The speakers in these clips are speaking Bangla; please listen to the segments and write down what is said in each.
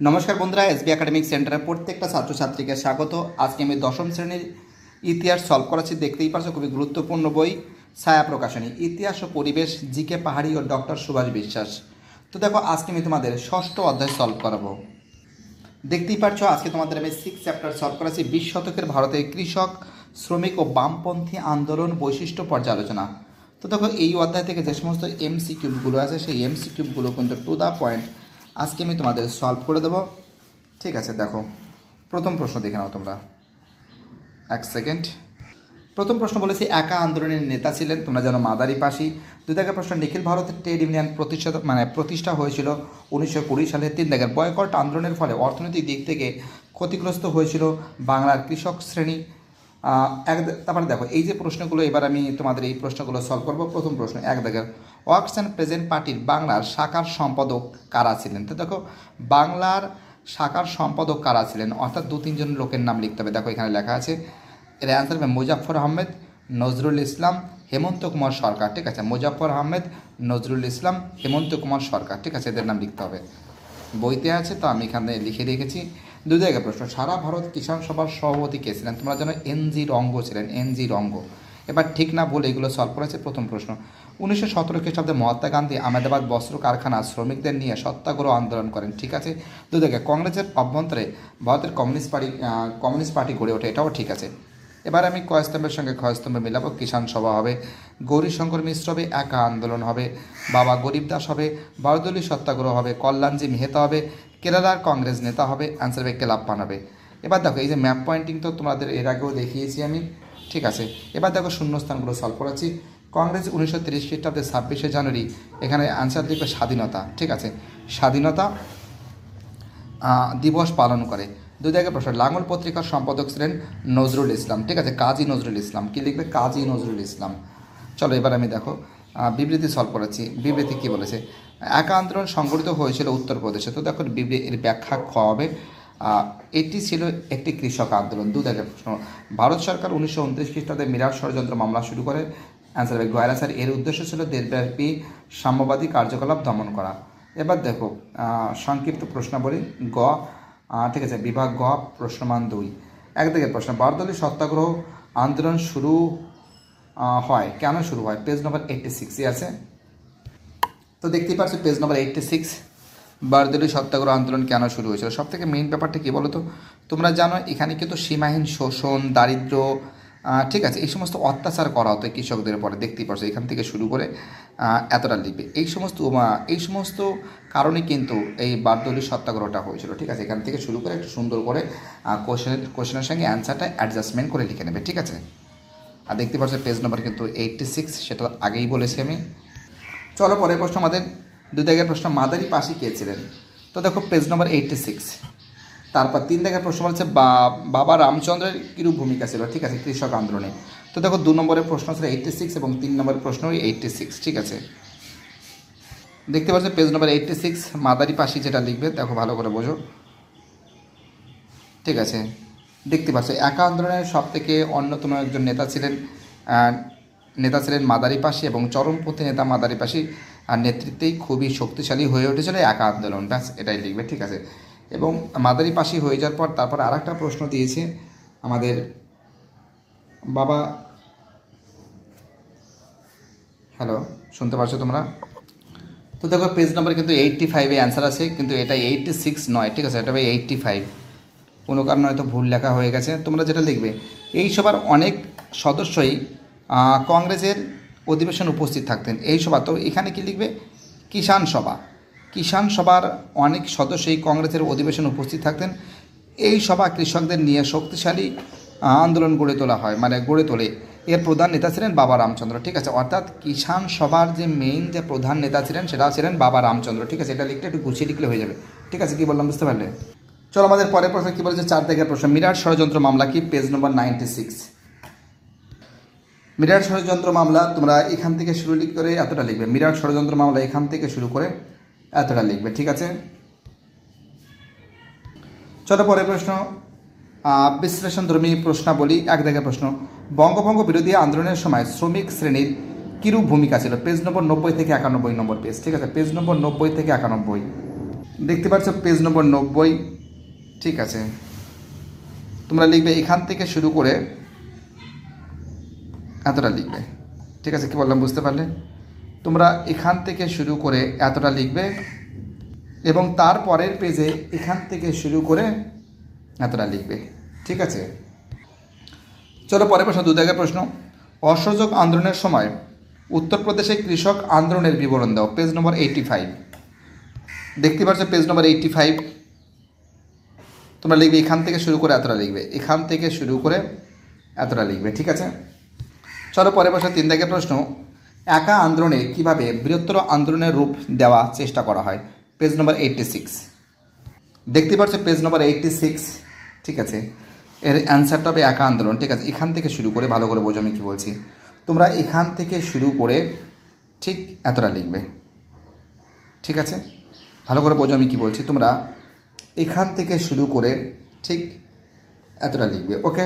নমস্কার বন্ধুরা, এসবি একাডেমিক সেন্টারের প্রত্যেকটা ছাত্রছাত্রীকে স্বাগত। আজকে আমি দশম শ্রেণীর ইতিহাস সলভ করাচ্ছি। দেখতেই পারছো খুবই গুরুত্বপূর্ণ বই ছায়া প্রকাশনী, ইতিহাস ও পরিবেশ, জিকে পাহাড়ি ও ডক্টর সুভাষ বিশ্বাস। তো দেখো, আজকে আমি তোমাদের ষষ্ঠ অধ্যায় সলভ করাবো। দেখতেই পারছো আজকে তোমাদের আমি 6 চ্যাপ্টার সলভ করাচ্ছি। 20 শতকের ভারতের কৃষক, শ্রমিক ও বামপন্থী আন্দোলন বৈশিষ্ট্য পর্যালোচনা। তো দেখো, এই অধ্যায় থেকে যে সমস্ত এমসিকিউগুলো আছে সেই এমসিকিউগুলো কিন্তু টু দ্য পয়েন্ট আজকে আমি তোমাদের সলভ করে দেবো। ঠিক আছে, দেখো প্রথম প্রশ্ন দেখে নাও তোমরা, এক সেকেন্ড। প্রথম প্রশ্ন বলেছি, একা আন্দোলনের নেতা ছিলেন, তোমরা জানো মাদারি পাশি। 2 দাগের প্রশ্ন, নিখিল ভারতের ট্রেড ইউনিয়ন প্রতিষ্ঠা হয়েছিল 1920 সালে। 3 দাগের, বয়কট আন্দোলনের ফলে অর্থনৈতিক দিক থেকে ক্ষতিগ্রস্ত হয়েছিল বাংলার কৃষক শ্রেণী। তারপরে দেখো, এই যে প্রশ্নগুলো এবার আমি তোমাদের এই প্রশ্নগুলো সলভ করবো। প্রথম প্রশ্ন 1 দাগের, ওয়ার্কস অ্যান্ড প্রেজেন্ট পার্টির বাংলার শাখার সম্পাদক কারা ছিলেন? তো দেখো, বাংলার শাখার সম্পাদক কারা ছিলেন, অর্থাৎ 2-3 জন লোকের নাম লিখতে হবে। দেখো এখানে লেখা আছে, এর অ্যান্সার হবে মুজাফফর আহমেদ, নজরুল ইসলাম, হেমন্ত কুমার সরকার। ঠিক আছে, মুজাফফর আহমেদ, নজরুল ইসলাম, হেমন্ত কুমার সরকার। ঠিক আছে, এদের নাম লিখতে হবে। বইতে আছে তো আমি এখানে লিখে রেখেছি। 2 জায়গায় প্রশ্ন, সারা ভারত কিষাণ সভার সভাপতি কে ছিলেন? তোমরা জানো এনজি রঙ্গ ছিলেন, এনজি রঙ্গ। এবার ঠিক না বলে এগুলো সলভ করেছে। প্রথম প্রশ্ন, 1917 খ্রিস্টাব্দে মহাত্মা গান্ধী আহমেদাবাদ বস্ত্র কারখানা শ্রমিকদের নিয়ে সত্যাগ্রহ আন্দোলন করেন। ঠিক আছে। 2 জায়গায়, কংগ্রেসের অভ্যন্তরে ভারতের কমিউনিস্ট পার্টি গড়ে ওঠে। এটাও ঠিক আছে। এবার আমি কয়স্তম্ভের সঙ্গে ক্ষয়স্তম্ভ মিলাবো। কিষাণ সভা হবে, গৌরীশঙ্কর মিশ্র হবে, একা আন্দোলন হবে, বাবা গরিবদাস হবে, বারদলি সত্যাগ্রহ হবে, কল্যাণজি মেহতা হবে, কেরালার কংগ্রেস নেতা হবে, অ্যান্সার হবে কেলাপ্পান হবে। এবার দেখো, এই যে ম্যাপ পয়েন্টিং তো তোমাদের এর আগেও দেখিয়েছি আমি। ঠিক আছে, এবার দেখো শূন্যস্থানগুলো সলভ করাচ্ছি। কংগ্রেস 1930 খ্রিস্টাব্দে 26শে জানুয়ারি, এখানে অ্যান্সার লিখবে স্বাধীনতা। ঠিক আছে, স্বাধীনতা দিবস পালন করে। 2 জায়গায় প্রশ্ন, লাঙল পত্রিকার সম্পাদক ছিলেন নজরুল ইসলাম। ঠিক আছে, কাজী নজরুল ইসলাম। কী লিখবে? কাজী নজরুল ইসলাম। চলো এবার আমি দেখো বিবৃতি সলভ করেছি। বিবৃতি কী বলেছে? একা আন্দোলন সংগঠিত হয়েছিল উত্তরপ্রদেশে। তো দেখো এর ব্যাখ্যা খ হবে, এটি ছিল একটি কৃষক আন্দোলন। 2 জায়গায় প্রশ্ন, ভারত সরকার 1929 খ্রিস্টাব্দে মিরাট ষড়যন্ত্র মামলা শুরু করে। অ্যান্সার হবে গয়রাসার। এর উদ্দেশ্য ছিল দেশব্যাপী সাম্যবাদী কার্যকলাপ দমন করা। এবার দেখো সংক্ষিপ্ত প্রশ্নাবলী গ। ঠিক আছে, বিভাগ গ, প্রশ্নমান 2। 1 দাগের প্রশ্ন, বারদলি সত্যাগ্রহ আন্দোলন শুরু হয়, কেন শুরু হয়? পেজ নম্বর 86 আছে। তো দেখতেই পাচ্ছ পেজ নম্বর 86, বারদলি সত্যাগ্রহ আন্দোলন কেন শুরু হয়েছিল। সব থেকে মেইন ব্যাপারটা কী বলো তো? তোমরা জানো এখানে কিন্তু সীমাহীন শোষণ, দারিদ্র্য, ঠিক আছে, এই সমস্ত অত্যাচার করা হতো কৃষকদের উপরে। দেখতেই পাচ্ছ এখান থেকে শুরু করে এতটা লিখবে। এই সমস্ত কারণে কিন্তু এই বারদলি সত্যাগ্রহটা হয়েছিল। ঠিক আছে, এখান থেকে শুরু করে একটু সুন্দর করে কোশ্চেনের সঙ্গে অ্যান্সারটা অ্যাডজাস্টমেন্ট করে লিখে নেবে। ঠিক আছে, আর দেখতে পাচ্ছ পেজ নম্বর কিন্তু 86, সেটা আগেই বলেছি আমি। চলো পরের প্রশ্ন আমাদের 2 দাগের প্রশ্ন, মাদারি পাশি কে ছিলেন? তো দেখো পেজ নম্বর 86। তারপর 3 দাগের প্রশ্ন বলছে, বাবা রামচন্দ্রের কীরূপ ভূমিকা ছিল? ঠিক আছে, কৃষক আন্দোলনে। তো দেখো 2 নম্বরের প্রশ্ন ছিল 86 এবং 3 নম্বরের প্রশ্ন 86। ঠিক আছে, দেখতে পাচ্ছ পেজ নম্বর 86, মাদারি পাশি যেটা লিখবে দেখো ভালো করে বোঝো। ঠিক আছে, দেখতে পাচ্ছ একা আন্দোলনের সব থেকে অন্যতম একজন নেতা ছিলেন মাদারি পাশি, এবং চরমপন্থী নেতা মাদারি পাশি আর নেতৃত্বেই খুবই শক্তিশালী হয়ে উঠেছিল একা আন্দোলন। ব্যাস এটাই লিখবে। ঠিক আছে, এবং মাদারি পাশি হয়ে যাওয়ার পর তারপর আর একটা প্রশ্ন দিয়েছে আমাদের বাবা। হ্যালো, শুনতে পাচ্ছ তোমরা? তো দেখো পেজ নম্বর কিন্তু 85-এ অ্যান্সার আছে, কিন্তু এটা 86 নয়। ঠিক আছে, এটা হবে 85। কোনো কারণে হয়তো ভুল লেখা হয়ে গেছে। তোমরা যেটা লিখবে, এই সভার অনেক সদস্যই কংগ্রেসের অধিবেশন উপস্থিত থাকতেন। এই সভা, তো এখানে কি লিখবে? কিষাণ সভা। কিষাণ সভার অনেক সদস্যই কংগ্রেসের অধিবেশন উপস্থিত থাকতেন। এই সভা কৃষকদের নিয়ে শক্তিশালী আন্দোলন গড়ে তোলে। এর প্রধান নেতা ছিলেন বাবা রামচন্দ্র। ঠিক আছে, অর্থাৎ কিষাণ সভার যে মেইন যে প্রধান নেতা ছিলেন সেটা ছিলেন বাবা রামচন্দ্র। ঠিক আছে, এটা লিখলে একটু গুছিয়ে লিখলে হয়ে যাবে। ঠিক আছে, কী বললাম বুঝতে পারলে? চলো আমাদের পরের প্রশ্ন কী বলেছে? 4 দাগের প্রশ্ন, মিরাট ষড়যন্ত্র মামলা কি? পেজ নম্বর 96। মিরাট ষড়যন্ত্র মামলা তোমরা এখান থেকে শুরু করে এতটা লিখবে। মিরাট ষড়যন্ত্র মামলা এখান থেকে শুরু করে এতটা লিখবে। ঠিক আছে, চলো পরের প্রশ্ন, বিশ্লেষণধর্মী প্রশ্নাবলী। 1 দাগের প্রশ্ন, বঙ্গভঙ্গ বিরোধী আন্দোলনের সময় শ্রমিক শ্রেণীর কীরূপ ভূমিকা ছিল? পেজ নম্বর 90 থেকে 91 নম্বর পেজ। ঠিক আছে, পেজ নম্বর 90 থেকে 91। দেখতে পাচ্ছ পেজ নম্বর 90। ঠিক আছে, তোমরা লিখবে এখান থেকে শুরু করে এতটা লিখবে। ঠিক আছে, কি বললাম বুঝতে পারলে? তোমরা এখান থেকে শুরু করে এতটা লিখবে এবং তারপরের পেজে এখান থেকে শুরু করে এতটা লিখবে। ঠিক আছে, চলো পরের প্রশ্ন, 2 দাগের প্রশ্ন। অসহযোগ আন্দোলনের সময় উত্তরপ্রদেশে কৃষক আন্দোলনের বিবরণ দাও। পেজ নম্বর 85। দেখতে পাচ্ছ পেজ নম্বর 85। তোমরা লিখবে এখান থেকে শুরু করে এতটা লিখবে, এখান থেকে শুরু করে এতটা লিখবে। ঠিক আছে, চলো পরের প্রশ্ন, 3 দাগের প্রশ্ন। একা আন্দোলনে কিভাবে বৃহত্তর আন্দোলনের রূপ দেওয়া চেষ্টা করা হয়। পেজ নম্বর 86। দেখতে পাচ্ছ পেজ নম্বর 86। ঠিক আছে, এর অ্যান্সারটা হবে একা আন্দোলন। ঠিক আছে, এখান থেকে শুরু করে, ভালো করে বোঝো আমি কী বলছি, তোমরা এখান থেকে শুরু করে ঠিক এতটা লিখবে। ঠিক আছে, ভালো করে বোঝো আমি কী বলছি, তোমরা এখান থেকে শুরু করে ঠিক এতটা লিখবে। ওকে,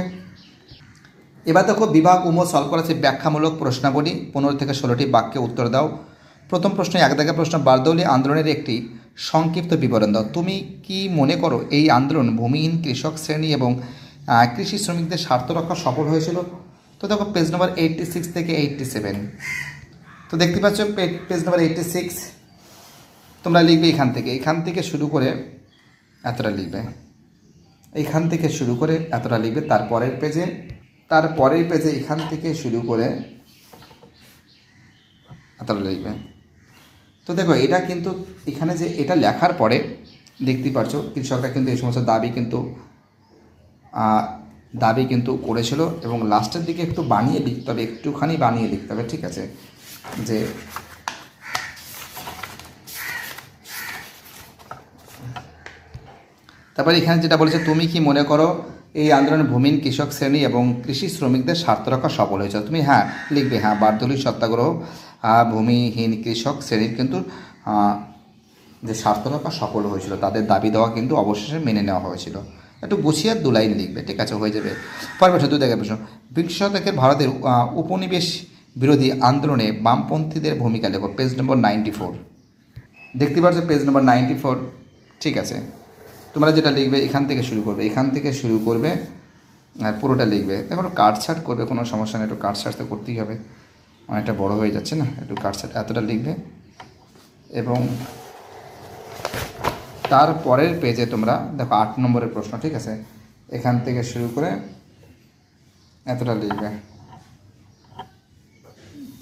এবার দেখো বিভাগ উম সলভ করা আছে ব্যাখ্যামূলক প্রশ্নাবলী। 15 থেকে 16টি বাক্যে উত্তর দাও। প্রথম প্রশ্ন, 1 দাগের প্রশ্ন। বারদৌলি আন্দোলনের একটি সংক্ষিপ্ত বিবরণ দাও। তুমি কি মনে করো এই আন্দোলন ভূমিহীন কৃষক শ্রেণী এবং কৃষি শ্রমিকদের স্বার্থ রক্ষা সফল হয়েছিল? তো দেখো পেজ নম্বর 86 থেকে 87। তো দেখতে পাচ্ছ পেজ নম্বর 86। তোমরা লিখবে এখান থেকে শুরু করে এতটা লিখবে, এখান থেকে শুরু করে এতটা লিখবে। তারপরের পেজে এখান থেকে শুরু করে এতটা লিখবে। তো দেখো এটা কিন্তু এখানে যে এটা লেখার পরে দেখতেই পাচ্ছ কৃষকরা কিন্তু এই সমস্ত দাবি কিন্তু করেছিল এবং লাস্টের দিকে একটু বানিয়ে লিখতে হবে, একটুখানি বানিয়ে লিখতে হবে। ঠিক আছে, যে তারপরে এখানে যেটা বলেছে, তুমি কি মনে করো এই আন্দোলনে ভূমিহীন কৃষক শ্রেণী এবং কৃষি শ্রমিকদের স্বার্থ রক্ষা সফল হয়েছে? তুমি হ্যাঁ লিখবে, হ্যাঁ বারদৌলি সত্যাগ্রহ ভূমিহীন কৃষক শ্রেণীর কিন্তু যে স্বার্থ রক্ষা সফল হয়েছিল, তাদের দাবি দেওয়া কিন্তু অবশেষে মেনে নেওয়া হয়েছিল। একটু গুছিয়ে 2 লাইন লিখবে। ঠিক আছে, হয়ে যাবে। পরের প্রশ্ন, 2 দাগের প্রশ্ন। বিংশ শতকের ভারতের উপনিবেশ বিরোধী আন্দোলনে বামপন্থীদের ভূমিকা লেখো। পেজ নম্বর 94। দেখতে পাচ্ছ পেজ নম্বর 94। ঠিক আছে, তোমরা যেটা লিখবে এখান থেকে শুরু করবে আর পুরোটা লিখবে। দেখো কাটছাট করবে, কোনো সমস্যা নেই, একটু কাটছাট তো করতেই হবে, অনেকটা বড় হয়ে যাচ্ছে না, একটু কাটছাট এতটা লিখবে এবং তারপরের পেজে তোমরা দেখো 8 নম্বরের প্রশ্ন। ঠিক আছে, এখান থেকে শুরু করে এতটা লিখবে।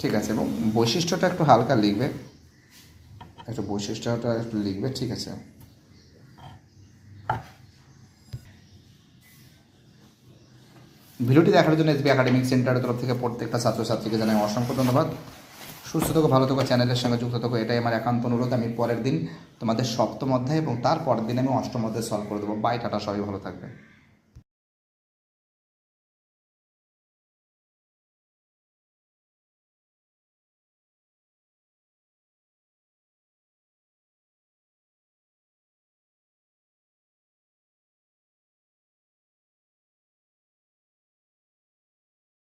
ঠিক আছে, এবং বৈশিষ্ট্যটা একটু হালকা লিখবে, বৈশিষ্ট্যটা একটু লিখবে। ঠিক আছে, ভিডিওটি দেখার জন্য এসবি একাডেমিক সেন্টারের তরফ থেকে প্রত্যেকটা ছাত্রছাত্রীকে জানাই অসংখ্য ধন্যবাদ। সুস্থ থাকো, ভালো থাকো, চ্যানেলের সঙ্গে যুক্ত থাকো, এটাই আমার একান্ত অনুরোধ। আমি পরের দিন তোমাদের 7ম অধ্যায় এবং তার পরের দিন আমি 8ম অধ্যায় সলভ করে দেবো। বাই, টাটা, সবাই ভালো থাকবে।